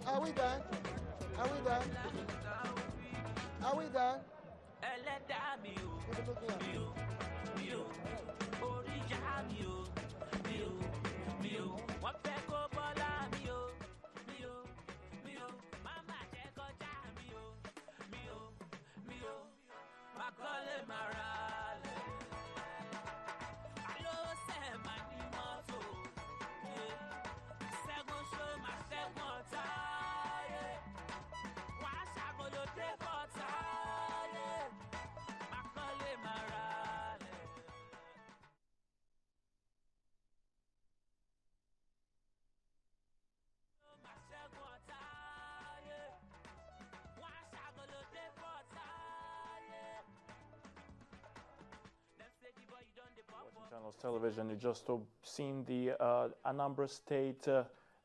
Are we done? Are we done? Are we done? Channels television, you just seen the Anambra State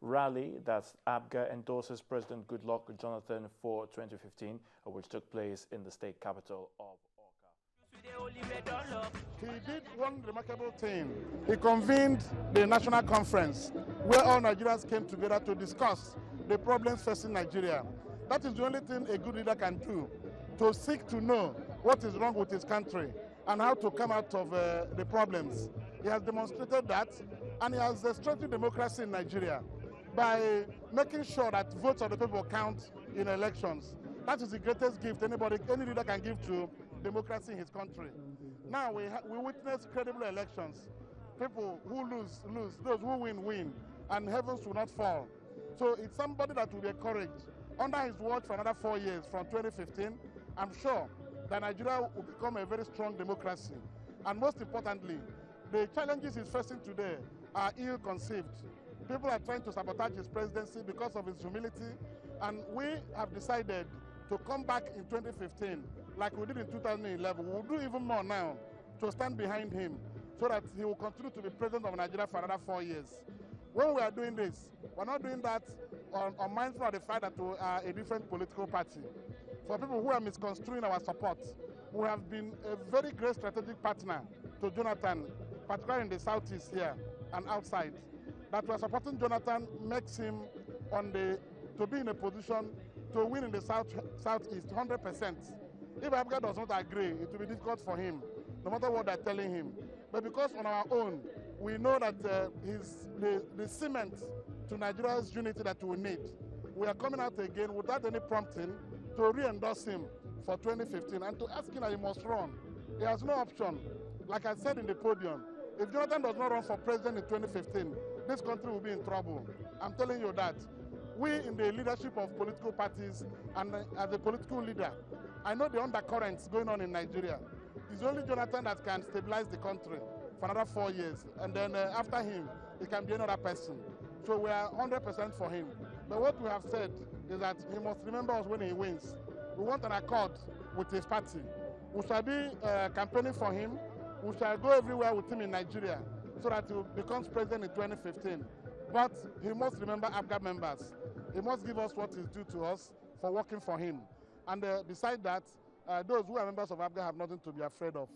rally, that's APGA endorses President Goodluck Jonathan for 2015, which took place in the state capital of Awka. He did one remarkable thing. He convened the national conference where all Nigerians came together to discuss the problems facing Nigeria. That is the only thing a good leader can do, to seek to know what is wrong with his country and how to come out of the problems. He has demonstrated that, and he has strengthened democracy in Nigeria by making sure that votes of the people count in elections. That is the greatest gift any leader can give to democracy in his country. Now we witness credible elections. People who lose, lose. Those who win, win. And heavens will not fall. So it's somebody that will be encouraged. Under his watch for another 4 years, from 2015, I'm sure that Nigeria will become a very strong democracy. And most importantly, the challenges he's facing today are ill-conceived. People are trying to sabotage his presidency because of his humility. And we have decided to come back in 2015, like we did in 2011. We will do even more now to stand behind him so that he will continue to be president of Nigeria for another 4 years. When we are doing this, we're not doing that mindful of the fact that we are a different political party. For people who are misconstruing our support, we have been a very great strategic partner to Jonathan, particularly in the southeast here and outside. That we are supporting Jonathan makes him to be in a position to win in the southeast 100%. If APGA does not agree, it will be difficult for him, no matter what they're telling him. But because on our own, we know that the cement to Nigeria's unity that we need, we are coming out again without any prompting to re-endorse him for 2015 and to ask him that he must run. He has no option. Like I said in the podium, if Jonathan does not run for president in 2015, this country will be in trouble. I'm telling you that. We in the leadership of political parties and as a political leader, I know the undercurrents going on in Nigeria. It's only Jonathan that can stabilize the country for another 4 years. And then after him, it can be another person. So we are 100% for him. But what we have said is that he must remember us when he wins. We want an accord with his party. We shall be campaigning for him. We shall go everywhere with him in Nigeria so that he becomes president in 2015. But he must remember APGA members. He must give us what is due to us for working for him. And besides that, those who are members of APGA have nothing to be afraid of.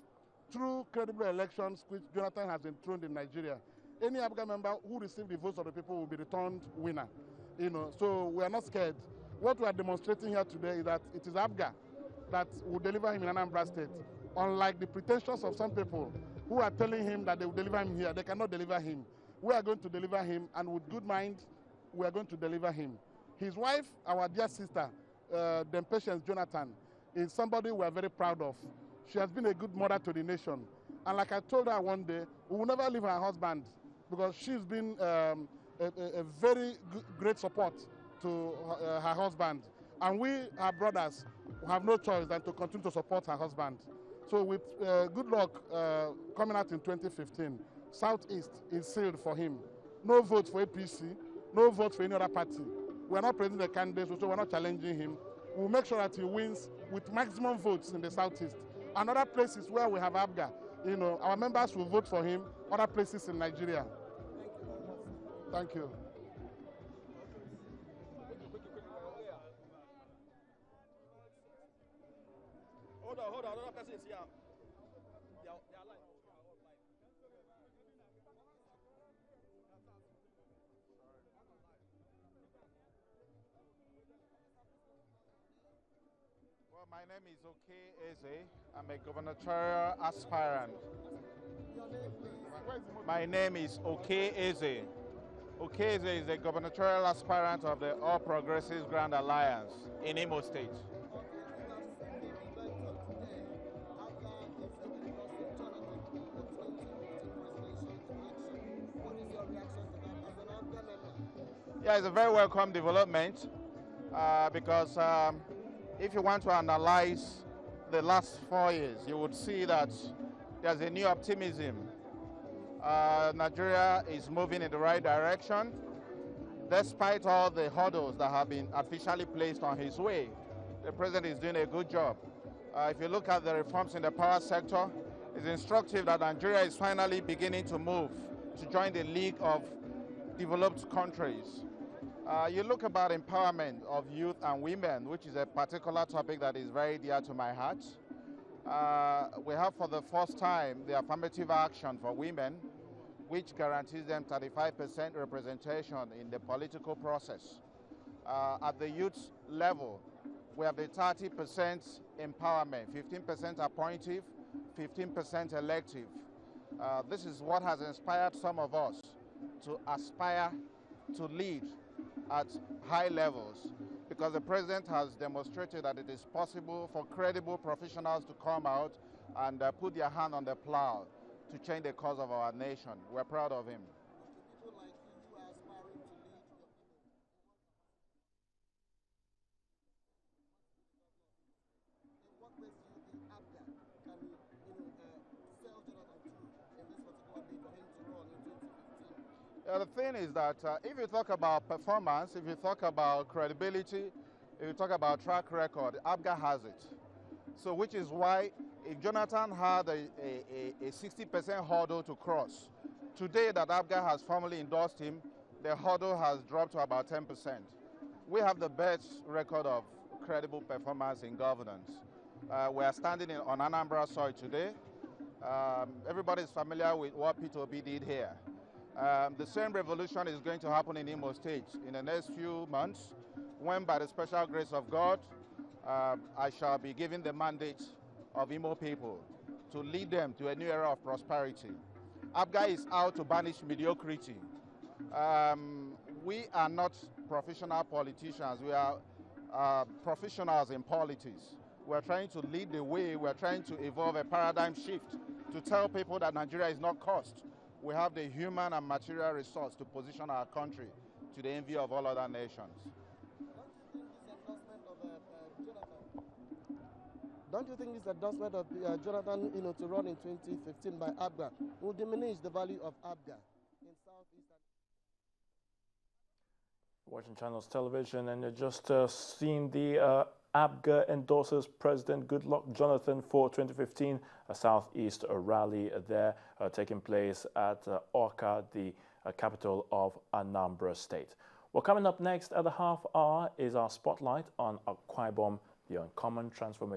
Through credible elections, which Jonathan has enthroned in Nigeria, any APGA member who receives the votes of the people will be returned winner. So we are not scared. What we are demonstrating here today is that it is APGA that will deliver him in Anambra State. Unlike the pretensions of some people who are telling him that they will deliver him here, they cannot deliver him. We are going to deliver him, and with good mind, we are going to deliver him. His wife, our dear sister, Patience Jonathan, is somebody we are very proud of. She has been a good mother to the nation. And like I told her one day, we will never leave her husband because she's been a very great support to her husband. And we, our brothers, have no choice than to continue to support her husband. So with good luck coming out in 2015, Southeast is sealed for him. No vote for APC, no vote for any other party. We're not presenting the candidates, so we're not challenging him. We'll make sure that he wins with maximum votes in the Southeast. And other places where we have APGA, our members will vote for him, other places in Nigeria. Thank you. Hold on, another person is here. They are live. Well, my name is Eze. I'm a gubernatorial aspirant. My name is Eze. Eze is a gubernatorial aspirant of the All Progressives Grand Alliance in Imo State. Yeah, it's a very welcome development because if you want to analyze the last 4 years, you would see that there's a new optimism. Nigeria is moving in the right direction, despite all the hurdles that have been officially placed on his way. The president is doing a good job. If you look at the reforms in the power sector, it's instructive that Nigeria is finally beginning to move to join the league of developed countries. You look about empowerment of youth and women, which is a particular topic that is very dear to my heart. We have for the first time the affirmative action for women, which guarantees them 35% representation in the political process. At the youth level, we have the 30% empowerment, 15% appointive, 15% elective. This is what has inspired some of us to aspire to lead at high levels, because the president has demonstrated that it is possible for credible professionals to come out and put their hand on the plow to change the course of our nation. We're proud of him. People like you are aspiring to lead your people. In what ways do you think APGA can, sell Jonathan to in this particular bid for him to run in 2015? The thing is that if you talk about performance, if you talk about credibility, if you talk about track record, APGA has it. So which is why if Jonathan had a 60% hurdle to cross, today that APGA has formally endorsed him, the hurdle has dropped to about 10%. We have the best record of credible performance in governance. We are standing on Anambra soil today. Everybody is familiar with what Pt.13 did here. The same revolution is going to happen in Imo State in the next few months, when by the special grace of God, I shall be given the mandate of Imo people to lead them to a new era of prosperity. APGA is out to banish mediocrity. We are not professional politicians. We are professionals in politics. We're trying to lead the way. We're trying to evolve a paradigm shift to tell people that Nigeria is not cost. We have the human and material resource to position our country to the envy of all other nations. Don't you think this endorsement of Jonathan, to run in 2015 by APGA will diminish the value of APGA in Southeast? Watching Channels Television, and you've just seen the APGA endorses President Goodluck Jonathan for 2015, a Southeast rally there taking place at Awka, the capital of Anambra State. Well, coming up next at the half hour is our spotlight on Akwa Ibom, the uncommon transformation.